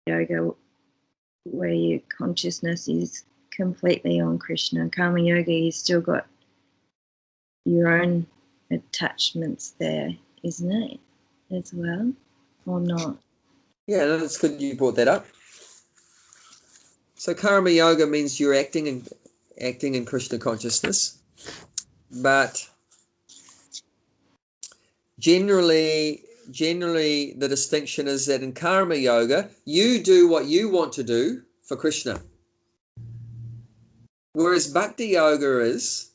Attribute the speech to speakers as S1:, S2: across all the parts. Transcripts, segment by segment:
S1: yoga where your consciousness is completely on Krishna. Karma yoga, you've still got your own attachments there, isn't it, as well, or not?
S2: Yeah, that's good you brought that up. So karma yoga means you're acting in Krishna consciousness, but generally the distinction is that in karma yoga, you do what you want to do for Krishna. Whereas bhakti yoga is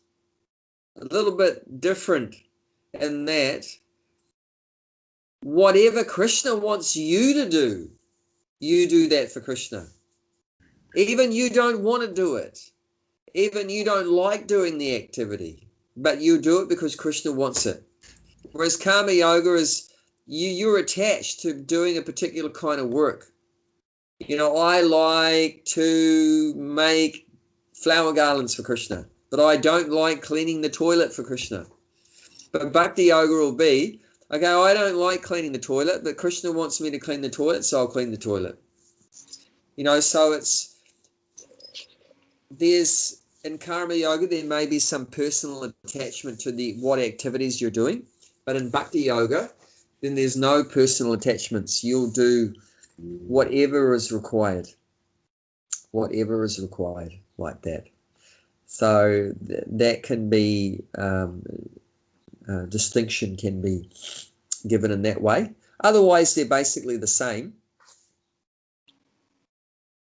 S2: a little bit different in that whatever Krishna wants you to do, you do that for Krishna. Even you don't want to do it. Even you don't like doing the activity, but you do it because Krishna wants it. Whereas karma yoga is you're attached to doing a particular kind of work. You know, I like to make flower garlands for Krishna, but I don't like cleaning the toilet for Krishna. But bhakti yoga will be, okay, I don't like cleaning the toilet, but Krishna wants me to clean the toilet, so I'll clean the toilet. You know, so there's in karma yoga, there may be some personal attachment to what activities you're doing, but in bhakti yoga, then there's no personal attachments. You'll do whatever is required like that. So that can be distinction can be given in that way. Otherwise, they're basically the same.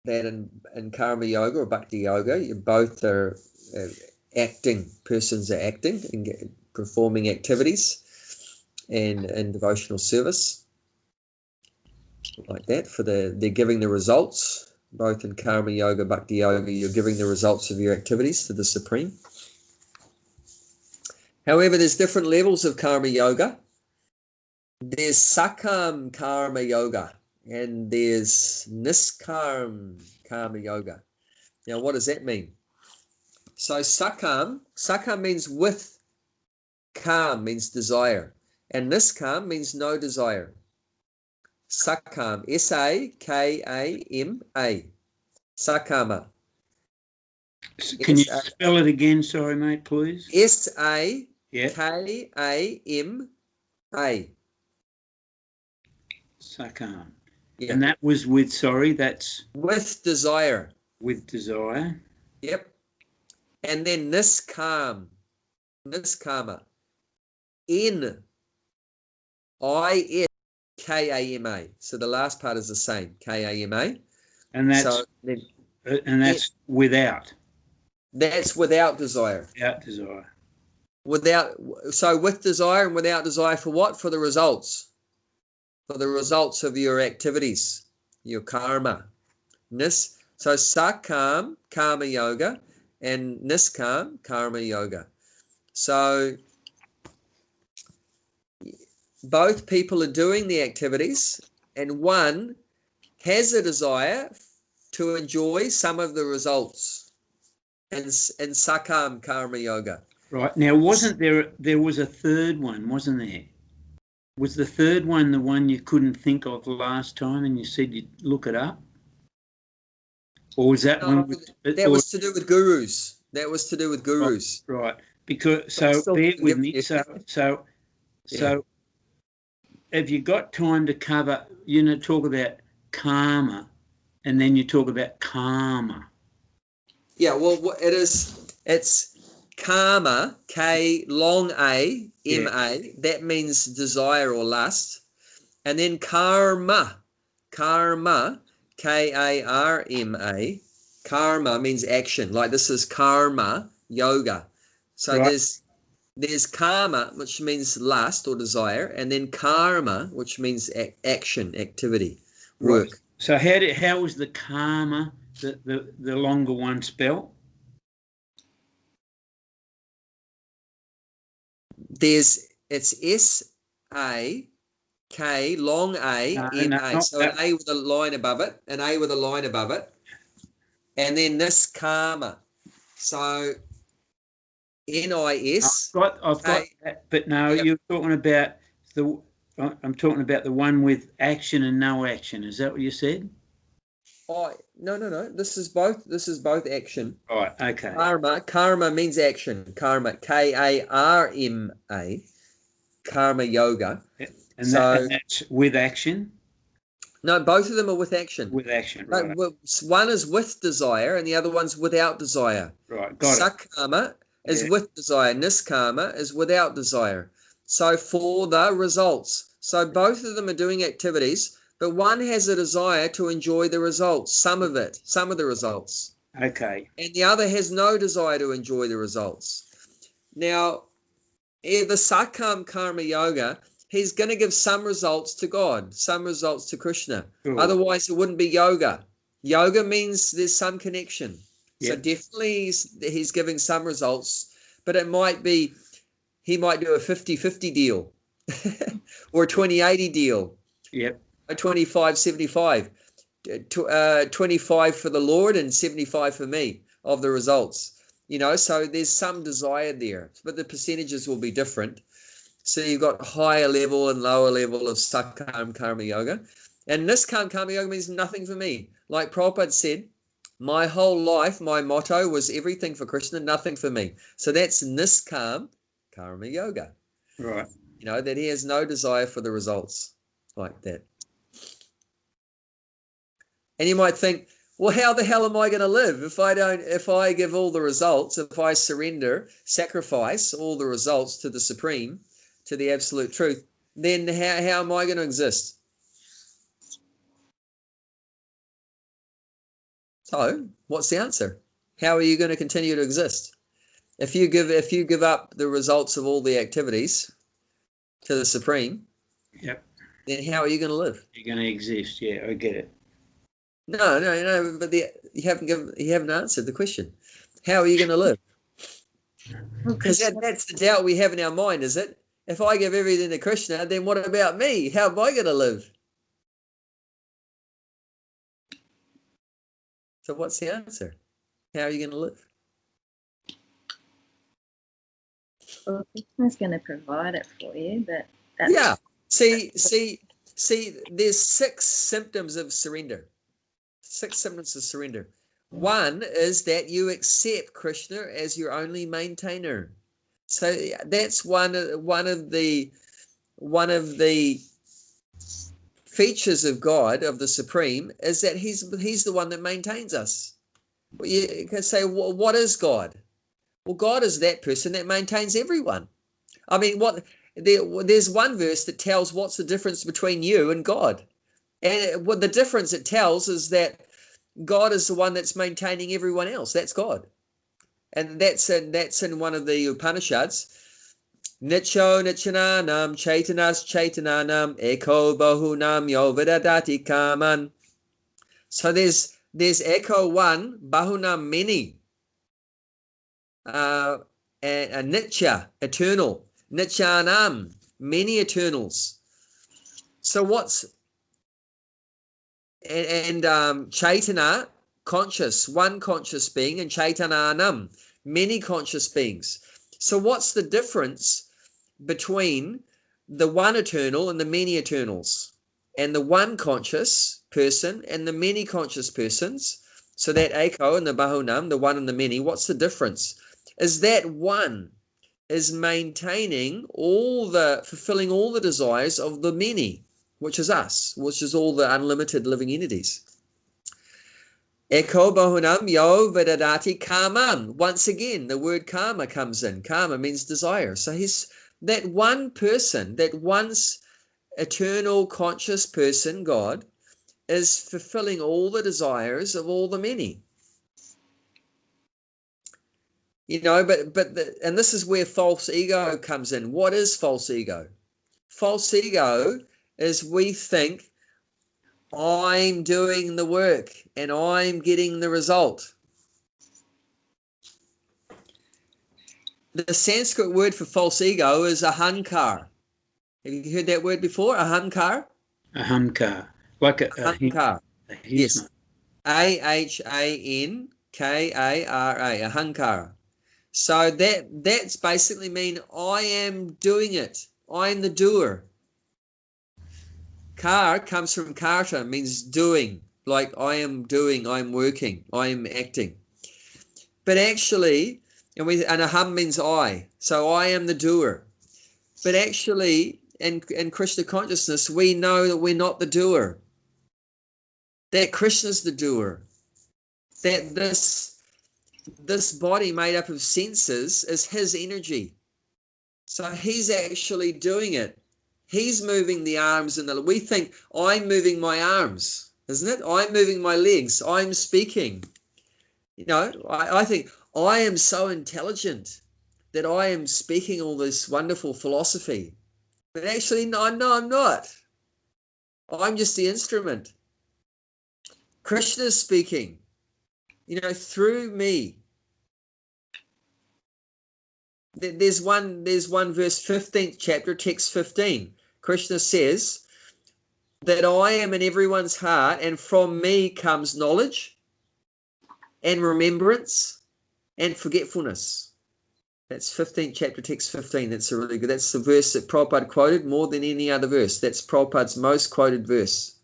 S2: That in karma yoga or bhakti yoga, you both are acting. Persons are acting and performing activities and devotional service like that. They're giving the results. Both in karma yoga, bhakti yoga, you're giving the results of your activities to the Supreme. However, there's different levels of karma yoga. There's Sakam karma yoga and there's Niskam karma yoga. Now, what does that mean? So Sakam means with, Kam means desire, and Niskam means no desire. Sakam, S-A-K-A-M-A, Sakama.
S3: Can you spell it again, sorry, mate, please?
S2: S-A-K-A-M-A.
S3: Sakam.
S2: Yeah.
S3: And that was with, sorry, that's?
S2: With desire.
S3: With desire.
S2: Yep. And then Niskam, Niskama. N-I-S-K-A-M-A. So the last part is the same, K-A-M-A.
S3: And that's,
S2: so then,
S3: without?
S2: That's without desire.
S3: Without desire.
S2: So with desire and without desire for what? For the results. For the results of your activities, your karma. So Sakam, karma yoga, and Niskam, karma yoga. So both people are doing the activities, and one has a desire to enjoy some of the results in Sakam karma yoga.
S3: Right. Now, wasn't there was a third one, wasn't there? Was the third one the one you couldn't think of last time and you said you'd look it up? Or was that one?
S2: That was to do with gurus. That was to do with gurus.
S3: Right. Because, so bear with me. So have you got time to cover, talk about karma and then you talk about karma? Yeah,
S2: well, it's karma, K long A, M-A, that means desire or lust. And then karma, K-A-R-M-A, karma means action. Like this is karma yoga. So right. There's karma, which means lust or desire, and then karma, which means action, activity, work.
S3: Right. So how was the karma, the longer one spelled?
S2: It's S-A-K, long A, M-A. So an A with a line above it, and then this karma. So N-I-S.
S3: I've got that, but no, yep. You're talking about I'm talking about the one with action and no action. Is that what you said?
S2: Oh, no. This is both action.
S3: All right, okay.
S2: Karma means action. Karma, Karma, karma yoga.
S3: And,
S2: So
S3: and that's with action?
S2: no, both of them are with action.
S3: With action,
S2: But
S3: right.
S2: one is with desire and the other one's without desire.
S3: Right, got it.
S2: Sakama is
S3: Yeah.
S2: with desire. Niskama is without desire. So for the results. So both of them are doing activities, but one has a desire to enjoy the results, some of the results.
S3: Okay.
S2: And the other has no desire to enjoy the results. Now, the Sakam Karma Yoga, he's going to give some results to God, some results to Krishna.
S3: Cool.
S2: Otherwise, it wouldn't be yoga. Yoga means there's some connection. So
S3: Yep.
S2: definitely he's giving some results, but it might be, he might do a 50-50 deal or a 20-80 deal,
S3: Yep.
S2: a 25-75, 25 for the Lord and 75 for me of the results. So there's some desire there, but the percentages will be different. So you've got higher level and lower level of Sakam Karma Yoga. And Niskam Karma Yoga means nothing for me. Like Prabhupada said, my whole life, my motto was everything for Krishna, nothing for me. So that's Niskam Karma Yoga.
S3: Right.
S2: That he has no desire for the results like that. And you might think, well, how the hell am I going to live if I give all the results, if I surrender, sacrifice all the results to the Supreme, to the absolute truth, then how am I going to exist? So what's the answer? How are you going to continue to exist? If you give up the results of all the activities to the Supreme,
S3: Yep.
S2: then how are you going to live?
S3: You're going to exist. Yeah, I get it.
S2: No, but you haven't answered the question. How are you going to live? Because that's the doubt we have in our mind, is it? If I give everything to Krishna, then what about me? How am I going to live? So what's the answer? How are you going to live?
S1: Well, Krishna's going to provide it for you, but that's...
S2: Yeah. See, there's 6 symptoms of surrender. 6 symptoms of surrender. One is that you accept Krishna as your only maintainer. So that's one of the features of God, of the Supreme, is that he's the one that maintains us. Well, you can say, well, what is God? Well, God is that person that maintains everyone. I mean, there's one verse that tells what's the difference between you and God. And what the difference it tells is that God is the one that's maintaining everyone else. That's God. And that's in one of the Upanishads. Nicho nichananam chaitanas chaitananam eko bahunam yo vidadati kaman. So there's eko one, bahunam many, and nitya, eternal, nichanam, many eternals. So and chaitana, conscious, one conscious being, and chaitananam, many conscious beings. So what's the difference between the one eternal and the many eternals, and the one conscious person and the many conscious persons? So that Eko and the Bahunam, the one and the many, what's the difference? Is that one is maintaining fulfilling all the desires of the many, which is us, which is all the unlimited living entities. Eko bahunam yo vedadati kamam. Once again, the word karma comes in. Karma means desire. So he's that one person, that once eternal conscious person, God, is fulfilling all the desires of all the many. And this is where false ego comes in. What is false ego? False ego is we think I'm doing the work and I'm getting the result. The Sanskrit word for false ego is ahankar. Have you heard that word before? Ahankar?
S3: Ahamkar. Like a
S2: Ahankar. Yes. Ahankara. Ahankara. So that's basically mean I am doing it. I am the doer. Kar comes from karta, means doing, like I am doing, I'm working, I'm acting. But actually, and aham means I, so I am the doer. But actually, in Krishna consciousness, we know that we're not the doer. That Krishna's the doer. That this body made up of senses is his energy. So he's actually doing it. He's moving the arms and we think I'm moving my arms, isn't it? I'm moving my legs. I'm speaking. You know, I think I am so intelligent that I am speaking all this wonderful philosophy. But actually, no, I'm not. I'm just the instrument. Krishna's speaking, you know, through me. There's one verse, 15th chapter, text 15. Krishna says that I am in everyone's heart, and from me comes knowledge and remembrance and forgetfulness. That's 15th chapter, text 15. That's a really good. That's the verse that Prabhupada quoted more than any other verse. That's Prabhupada's most quoted verse.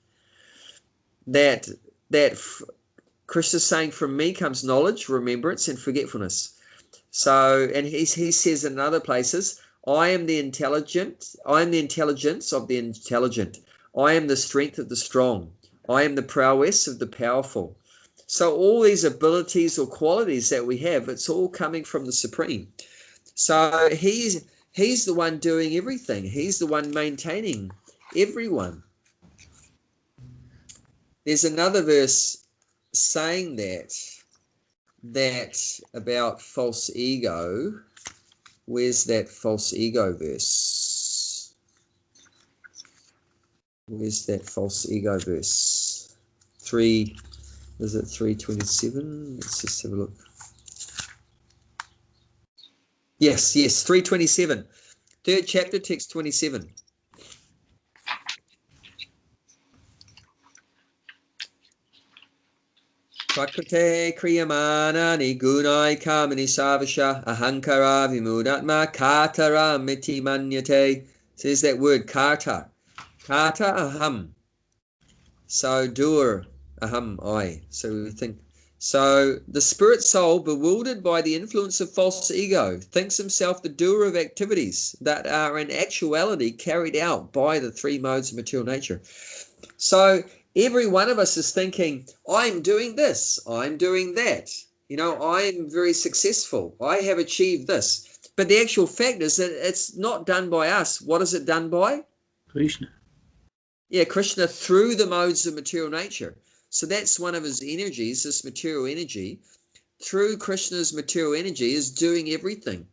S2: That Krishna's saying, from me comes knowledge, remembrance, and forgetfulness. So, and he says in other places, I am the intelligence of the intelligent. I am the strength of the strong. I am the prowess of the powerful. So all these abilities or qualities that we have, it's all coming from the Supreme. So he's the one doing everything. He's the one maintaining everyone. There's another verse saying that about false ego. Where's that false ego verse? Where's that false ego verse? Is it 327? Let's just have a look. Yes, 327. 3rd chapter, text 27. Prakrite kriyamana nigunai kamani savasha ahankara vimudatma katara miti manyate. Says that word kata. Kata aham. So doer aham I. So we think. So the spirit soul, bewildered by the influence of false ego, thinks himself the doer of activities that are in actuality carried out by the three modes of material nature. So every one of us is thinking, I'm doing this, I'm doing that. You know, I'm very successful. I have achieved this. But the actual fact is that it's not done by us. What is it done by?
S3: Krishna.
S2: Yeah, Krishna through the modes of material nature. So that's one of his energies, this material energy. Through Krishna's material energy is doing everything.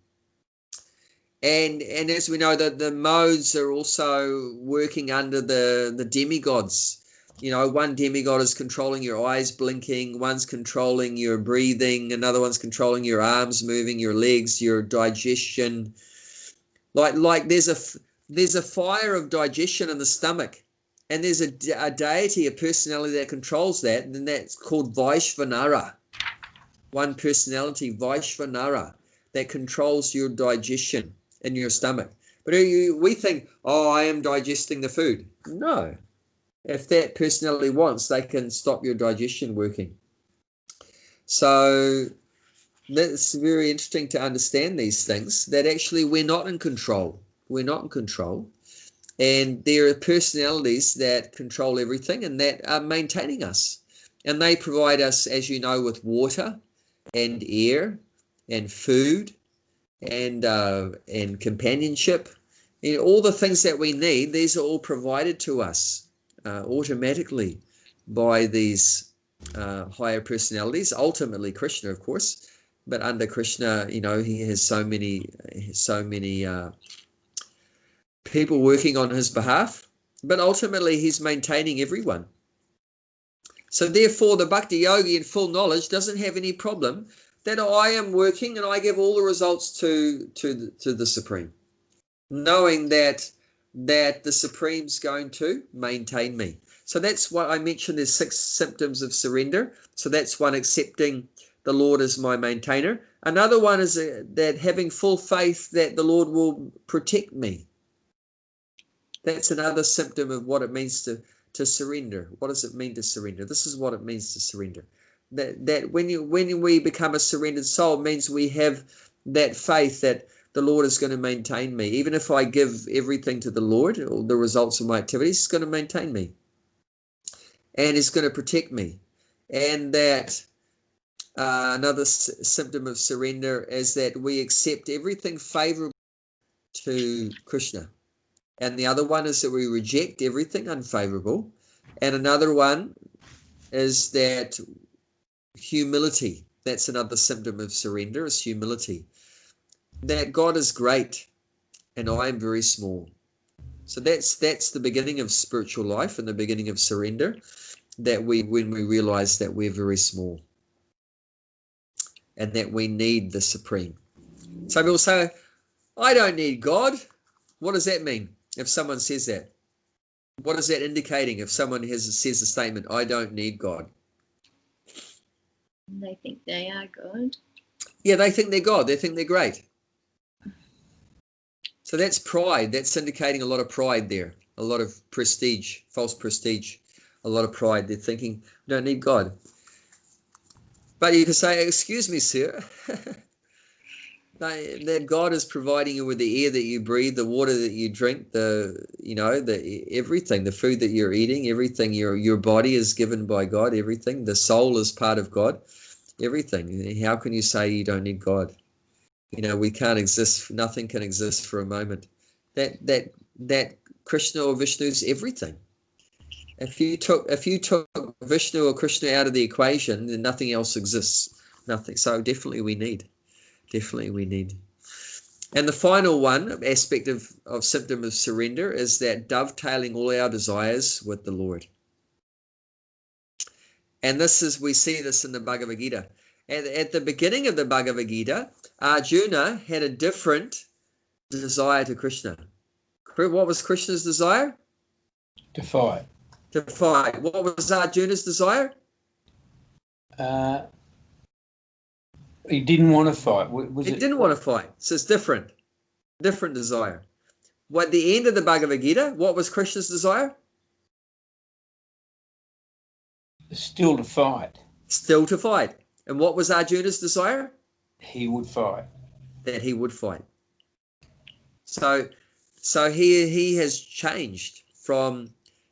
S2: And as we know, that the modes are also working under the demigods. You know, one demigod is controlling your eyes blinking, one's controlling your breathing, another one's controlling your arms moving, your legs, your digestion. Like there's a fire of digestion in the stomach, and there's a deity, a personality that controls that, and that's called Vaishvanara. One personality, Vaishvanara, that controls your digestion in your stomach. But we think, oh, I am digesting the food. No. If that personality wants, they can stop your digestion working. So that's very interesting to understand these things, that actually we're not in control. We're not in control. And there are personalities that control everything and that are maintaining us. And they provide us, as you know, with water and air and food and companionship. You know, all the things that we need, these are all provided to us automatically by these higher personalities. Ultimately Krishna, of course, but under Krishna, you know, he has so many people working on his behalf, but ultimately he's maintaining everyone. So therefore the bhakti yogi in full knowledge doesn't have any problem that I am working and I give all the results to the Supreme, knowing that the Supreme's going to maintain me. So that's what I mentioned. There's 6 symptoms of surrender. So that's one, accepting the Lord as my maintainer. Another one is that having full faith that the Lord will protect me. That's another symptom of what it means to surrender. What does it mean to surrender? This is what it means to surrender. That when we become a surrendered soul, it means we have that faith that the Lord is going to maintain me. Even if I give everything to the Lord, or the results of my activities, He's going to maintain me. And He's going to protect me. And that another symptom of surrender is that we accept everything favorable to Krishna. And the other one is that we reject everything unfavorable. And another one is that humility. That's another symptom of surrender, is humility. That God is great and I am very small. So that's the beginning of spiritual life and the beginning of surrender, that when we realize that we're very small and that we need the Supreme. Some people say, I don't need God. What does that mean if someone says that? What is that indicating if someone says a statement, I don't need God?
S1: They think they are God.
S2: Yeah, they think they're God. They think they're great. So that's pride. That's indicating a lot of pride there. A lot of prestige, false prestige, a lot of pride. They're thinking, we don't need God. But you can say, excuse me, sir. That God is providing you with the air that you breathe, the water that you drink, everything, the food that you're eating, everything. Your body is given by God, everything. The soul is part of God, everything. How can you say you don't need God? We can't exist. Nothing can exist for a moment. That Krishna or Vishnu is everything. If you took Vishnu or Krishna out of the equation, then nothing else exists. Nothing. So definitely we need. And the final one aspect of symptom of surrender is that dovetailing all our desires with the Lord. And we see this in the Bhagavad Gita. At the beginning of the Bhagavad Gita, Arjuna had a different desire to Krishna. What was Krishna's desire?
S3: To fight.
S2: What was Arjuna's desire?
S3: He didn't want to fight.
S2: He didn't want to fight. So it's different desire. At the end of the Bhagavad Gita, what was Krishna's desire?
S3: Still to fight.
S2: Still to fight. And what was Arjuna's desire?
S3: He would fight.
S2: That he would fight. So he has changed from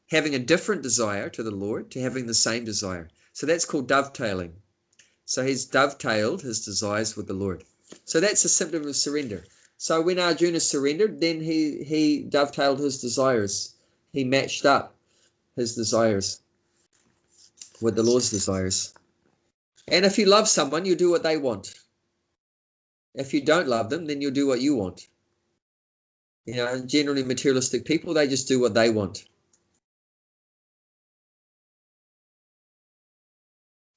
S2: having a different desire to the Lord to having the same desire. So that's called dovetailing. So he's dovetailed his desires with the Lord. So that's a symptom of surrender. So when Arjuna surrendered, then he dovetailed his desires. He matched up his desires with the Lord's desires. And if you love someone, you do what they want. If you don't love them, then you'll do what you want. Generally materialistic people, they just do what they want.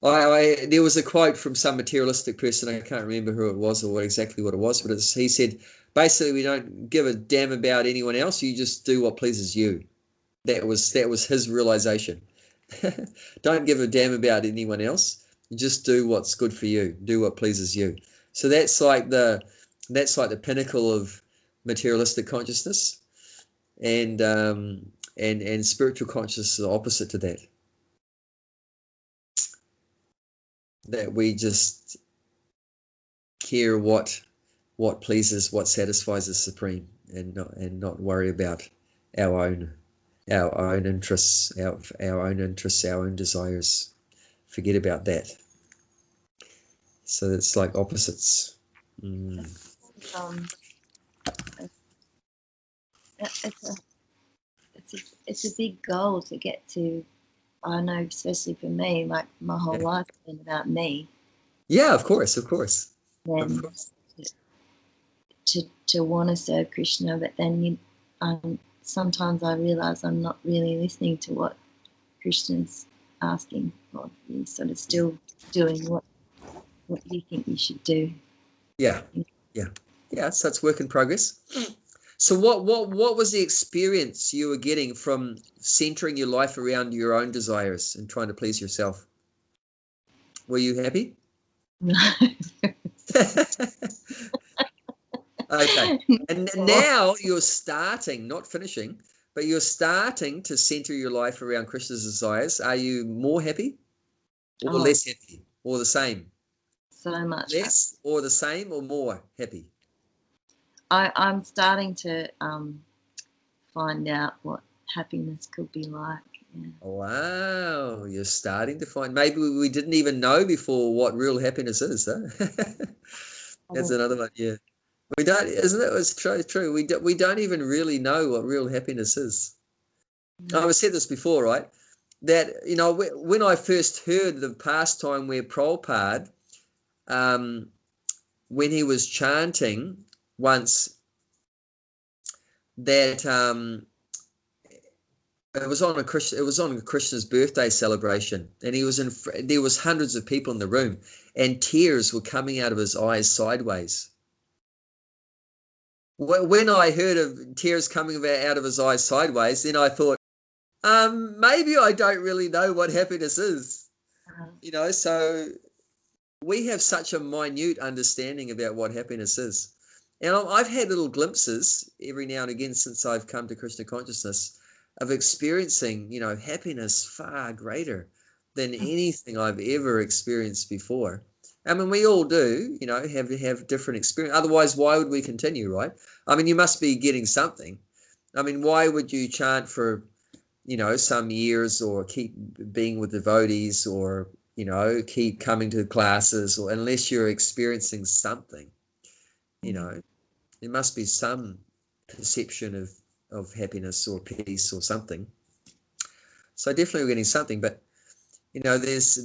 S2: There was a quote from some materialistic person, I can't remember who it was or exactly what it was, but he said, basically, we don't give a damn about anyone else, you just do what pleases you. That was his realization. Don't give a damn about anyone else, you just do what's good for you, do what pleases you. So that's like the pinnacle of materialistic consciousness, and spiritual consciousness is the opposite to that. That we just care what pleases, what satisfies the Supreme, and not worry about our own interests, our own desires. Forget about that. So it's like opposites.
S1: It's a big goal to get to. I know, especially for me, like my whole life has been about me.
S2: Yeah, of course.
S1: Then to want to serve Krishna, but then sometimes I realize I'm not really listening to what Krishna's asking for. You're sort of still doing what you think you should do.
S2: Yeah. So it's work in progress. So what was the experience you were getting from centering your life around your own desires and trying to please yourself? Were you happy?
S1: No.
S2: Okay. And now you're starting, not finishing, but you're starting to center your life around Krishna's desires. Are you more happy or less happy or the same?
S1: So much
S2: less or the same or more happy?
S1: I'm starting to find out what happiness could be like. Yeah.
S2: Wow, you're starting to find, maybe we didn't even know before what real happiness is, huh? That's another one, yeah. We don't, isn't it? It's true. We don't even really know what real happiness is.
S1: No.
S2: I've said this before, right? That, you know, when I first heard the pastime where Prabhupada, when he was chanting once, that it was on Krishna's birthday celebration, and there was hundreds of people in the room, and tears were coming out of his eyes sideways. When I heard of tears coming out of his eyes sideways, then I thought, maybe I don't really know what happiness is. You know, so we have such a minute understanding about what happiness is. And I've had little glimpses every now and again since I've come to Krishna consciousness of experiencing, you know, happiness far greater than anything I've ever experienced before. I mean, we all do, you know, have different experience. Otherwise, why would we continue, right? I mean, you must be getting something. I mean, why would you chant for, you know, some years or keep being with devotees or, you know, keep coming to classes, or unless you're experiencing something, you know, there must be some perception of happiness or peace or something. So definitely we're getting something, but you know, there's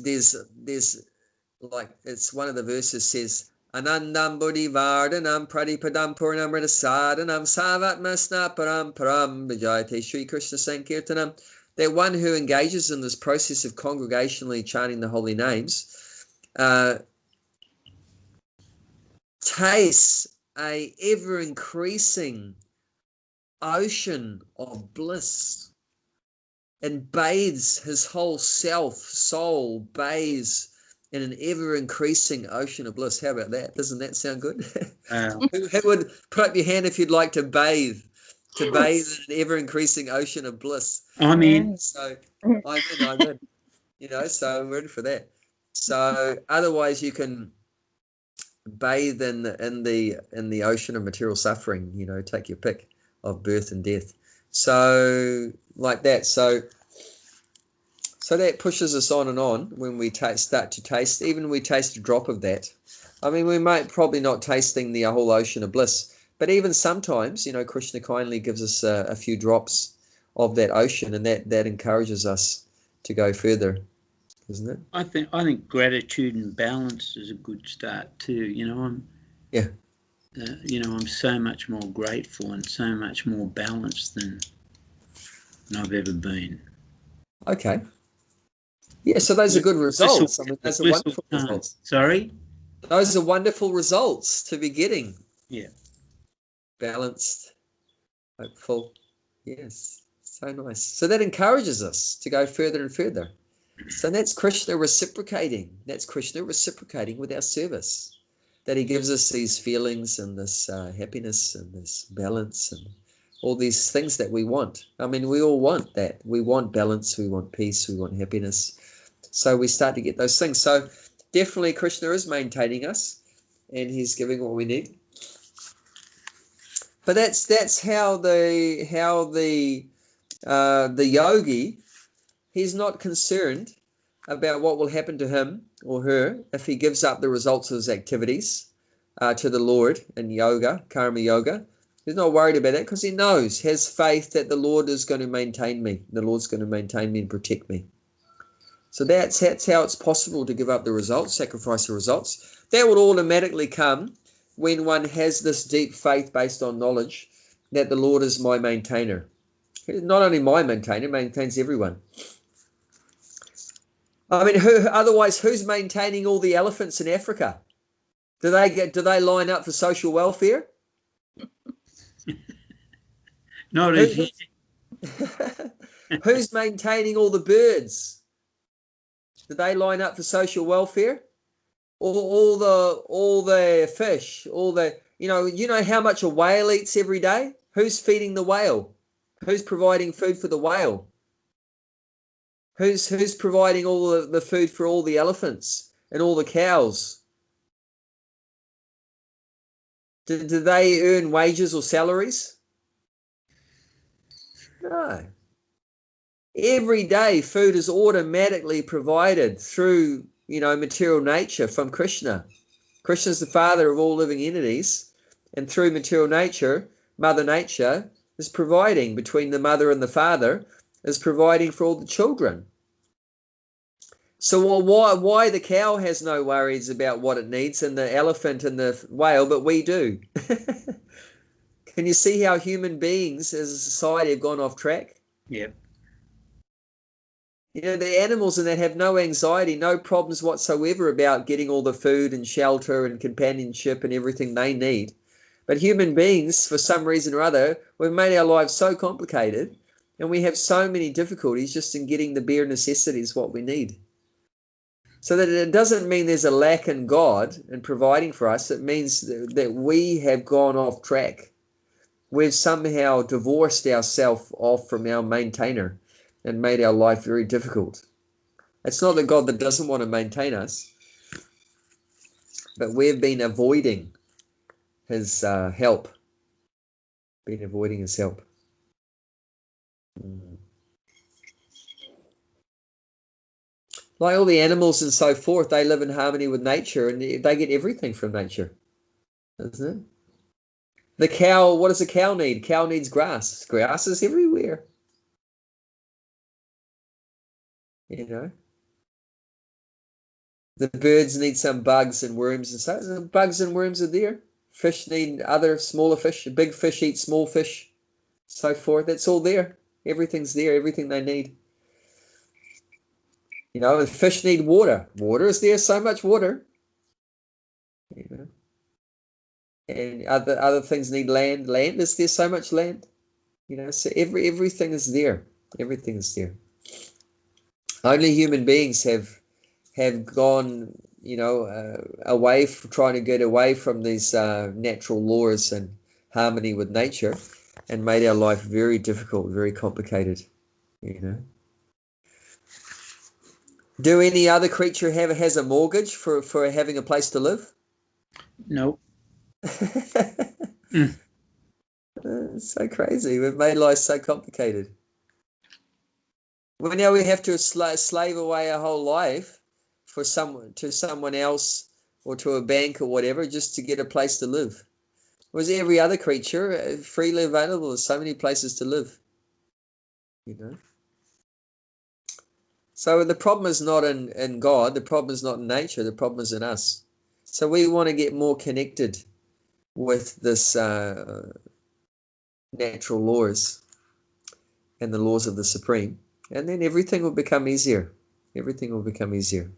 S2: like, it's one of the verses says, Anandam Buddhi Vardhanam Pradipadam Purnam Radasadhanam Savatmasna Param Param Vijayate Sri Krishna Sankirtanam. That one who engages in this process of congregationally chanting the holy names tastes a ever-increasing ocean of bliss and bathes his whole soul bathes in an ever-increasing ocean of bliss. How about that? Doesn't that sound good? Who would put up your hand if you'd like to bathe in an ever-increasing ocean of bliss?
S3: I'm in.
S2: So I'm in. You know, so I'm ready for that. So otherwise you can bathe in the ocean of material suffering, you know, take your pick of birth and death. So like that. So that pushes us on and on when we start to taste, even when we taste a drop of that. I mean, we might probably not tasting the whole ocean of bliss, but even sometimes, you know, Krishna kindly gives us a few drops of that ocean, and that encourages us to go further, isn't it?
S3: I think gratitude and balance is a good start too. You know, I'm so much more grateful and so much more balanced than I've ever been.
S2: Okay. Yeah, so those are good results. I mean, those are wonderful results.
S3: Sorry?
S2: Those are wonderful results to be getting.
S3: Yeah.
S2: Balanced, hopeful. Yes, so nice. So that encourages us to go further and further. So that's Krishna reciprocating. That's Krishna reciprocating with our service. That he gives us these feelings and this happiness and this balance and all these things that we want. I mean, we all want that. We want balance, we want peace, we want happiness. So we start to get those things. So definitely Krishna is maintaining us and he's giving what we need. But that's how the yogi, he's not concerned about what will happen to him or her if he gives up the results of his activities to the Lord in yoga, karma yoga. He's not worried about that because he knows, has faith that the Lord is going to maintain me. The Lord's going to maintain me and protect me. So that's how it's possible to give up the results, sacrifice the results. That would automatically come when one has this deep faith based on knowledge that the Lord is my maintainer. Not only my maintainer, maintains everyone. I mean, who's maintaining all the elephants in Africa? Do they line up for social welfare?
S3: Not easy.
S2: Who's maintaining all the birds? Do they line up for social welfare? All the fish, you know how much a whale eats every day? Who's feeding the whale? Who's providing food for the whale? Who's providing all the food for all the elephants and all the cows? Do they earn wages or salaries? No. Every day food is automatically provided through, material nature from Krishna. Krishna is the father of all living entities, and through material nature, Mother Nature is providing between the mother and the father, is providing for all the children. So why the cow has no worries about what it needs and the elephant and the whale, but we do? Can you see how human beings as a society have gone off track?
S3: Yep.
S2: The animals and that have no anxiety, no problems whatsoever about getting all the food and shelter and companionship and everything they need. But human beings, for some reason or other, we've made our lives so complicated and we have so many difficulties just in getting the bare necessities what we need. So that it doesn't mean there's a lack in God in providing for us. It means that we have gone off track. We've somehow divorced ourselves off from our maintainer and made our life very difficult. It's not the God that doesn't want to maintain us, but we've been avoiding his help. Been avoiding his help. Like all the animals and so forth, they live in harmony with nature and they get everything from nature, doesn't it? The cow, what does a cow need? Cow needs grass. Grass is everywhere. The birds need some bugs and worms and so bugs and worms are there. Fish need other smaller fish. Big fish eat small fish, so forth. That's all there. Everything's there, everything they need. The fish need water. Water is there, so much water. And other things need land. Land is there, so much land. So everything is there. Everything is there. Only human beings have gone, away from trying to get away from these natural laws and harmony with nature, and made our life very difficult, very complicated. Do any other creature has a mortgage for having a place to live?
S3: No.
S2: It's so crazy. We've made life so complicated. Well, now we have to slave away our whole life to someone else or to a bank or whatever just to get a place to live. Whereas every other creature freely available. There's so many places to live. So the problem is not in God. The problem is not in nature. The problem is in us. So we want to get more connected with this natural laws and the laws of the Supreme. And then everything will become easier. Everything will become easier.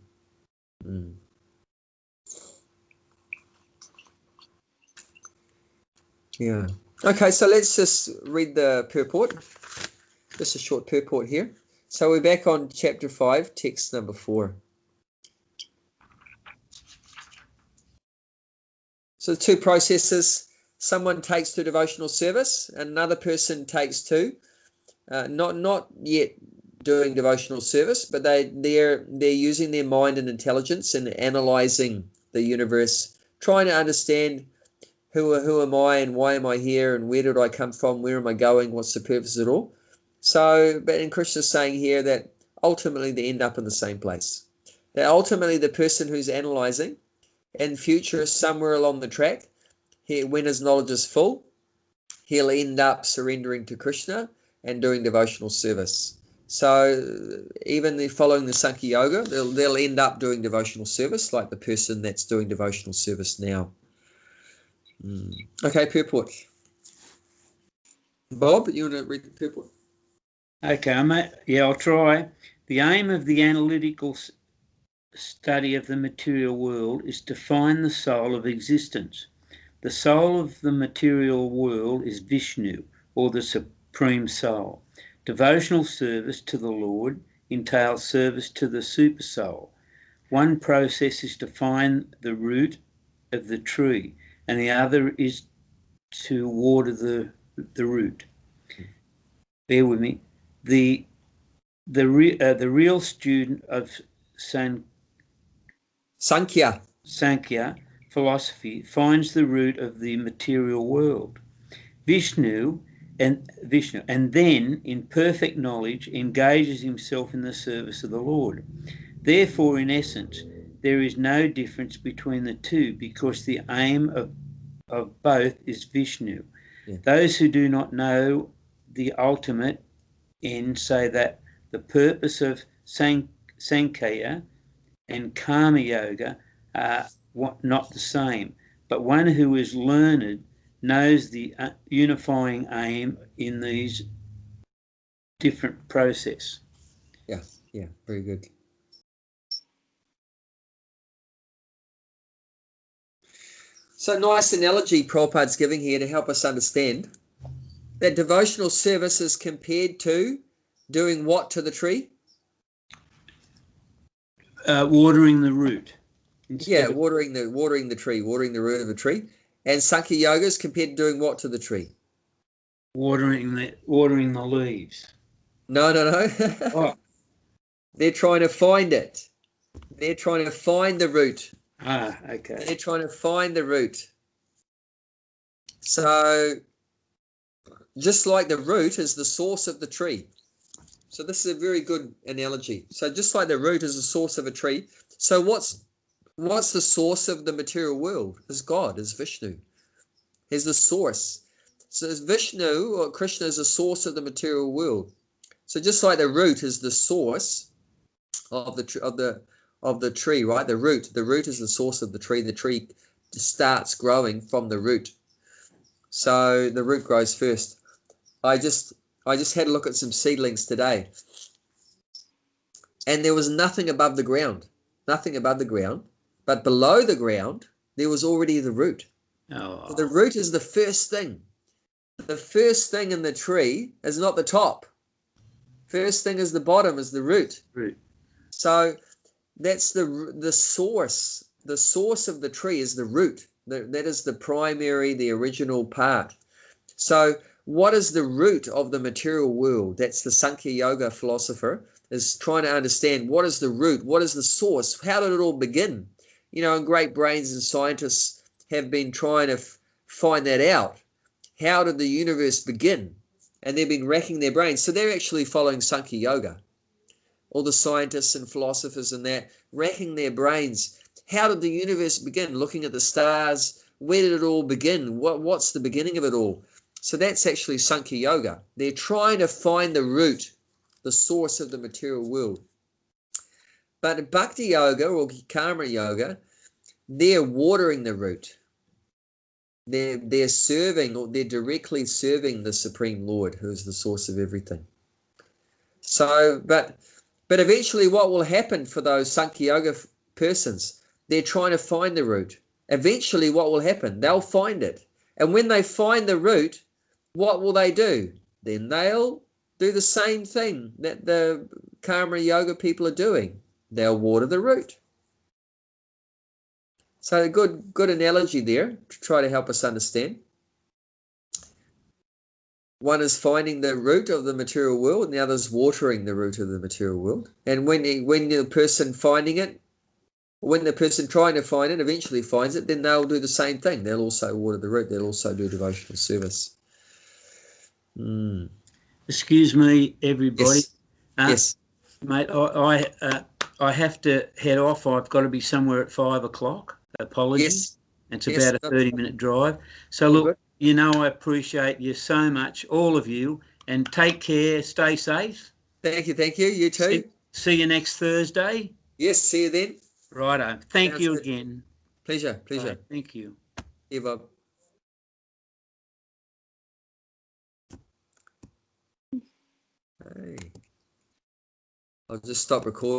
S2: Yeah. Okay, so let's just read the purport. Just a short purport here. So we're back on chapter 5, text number 4. So two processes. Someone takes to devotional service, another person takes to not yet doing devotional service, but they're using their mind and intelligence and analyzing the universe, trying to understand who am I and why am I here and where did I come from, where am I going, what's the purpose of it all. So, but in Krishna's saying here that ultimately they end up in the same place. That ultimately the person who's analyzing in future somewhere along the track, when his knowledge is full, he'll end up surrendering to Krishna and doing devotional service. So even following the Sankhya Yoga, they'll end up doing devotional service like the person that's doing devotional service now. Okay, purport. Bob, you want to read the purport?
S3: Okay, mate. Yeah, I'll try. The aim of the analytical study of the material world is to find the soul of existence. The soul of the material world is Vishnu, or the Supreme Soul. Devotional service to the Lord entails service to the Super Soul. One process is to find the root of the tree, and the other is to water the root. bear with me, the real student of
S2: Sankhya.
S3: Sankhya philosophy finds the root of the material world, Vishnu, and then in perfect knowledge engages himself in the service of the Lord. Therefore, in essence, there is no difference between the two, because the aim of both is Vishnu.
S2: Yeah.
S3: Those who do not know the ultimate end say that the purpose of Sankhya and Karma Yoga are not the same, but one who is learned knows the unifying aim in these different process.
S2: Yeah, very good. So nice analogy Prabhupada's giving here to help us understand that devotional service is compared to doing what to the tree?
S3: Watering the root.
S2: Yeah, watering the tree, watering the root of a tree. And Sankhya Yoga is compared to doing what to the tree?
S3: Watering the leaves.
S2: No.
S3: Oh.
S2: They're trying to find it. They're trying to find the root.
S3: Okay.
S2: They're trying to find the root. So just like the root is the source of the tree. So this is a very good analogy. So just like the root is the source of a tree, so what's the source of the material world? Is God, is Vishnu. He's the source. So is Vishnu or Krishna is the source of the material world. So just like the root is the source of the tree, right? The root is the source of the tree. The tree starts growing from the root. So the root grows first. I just had a look at some seedlings today, and there was nothing above the ground, but below the ground there was already the root. So the root is the first thing. The first thing in the tree is not the top. First thing is the bottom, is the root. So that's the source. The source of the tree is the root. That is the primary, the original part. So what is the root of the material world? That's the Sankhya Yoga philosopher is trying to understand what is the root, what is the source, how did it all begin? And great brains and scientists have been trying to find that out. How did the universe begin? And they've been racking their brains. So they're actually following Sankhya Yoga. All the scientists and philosophers and that, racking their brains. How did the universe begin? Looking at the stars, where did it all begin? What's the beginning of it all? So that's actually Sankhya Yoga. They're trying to find the root, the source of the material world. But Bhakti Yoga or Karma Yoga, they're watering the root. They're serving, or they're directly serving the Supreme Lord, who is the source of everything. So, but eventually what will happen for those Sankhya Yoga persons? They're trying to find the root. Eventually what will happen? They'll find it. And when they find the root, what will they do? Then they'll do the same thing that the Karma Yoga people are doing. They'll water the root. So a good analogy there to try to help us understand. One is finding the root of the material world, and the other is watering the root of the material world. And when the person finding it, when the person trying to find it eventually finds it, then they'll do the same thing. They'll also water the root. They'll also do devotional service.
S3: Excuse me, everybody.
S2: Yes.
S3: Mate, I have to head off. I've got to be somewhere at 5 o'clock. Apologies. It's about a 30-minute drive. So look, I appreciate you so much, all of you, and take care. Stay safe.
S2: Thank you. You too.
S3: See you next Thursday.
S2: Yes, see you then.
S3: Righto. Thank you again.
S2: Pleasure.
S3: Right, thank you.
S2: Yeah, Bob. Hey. I'll just stop recording.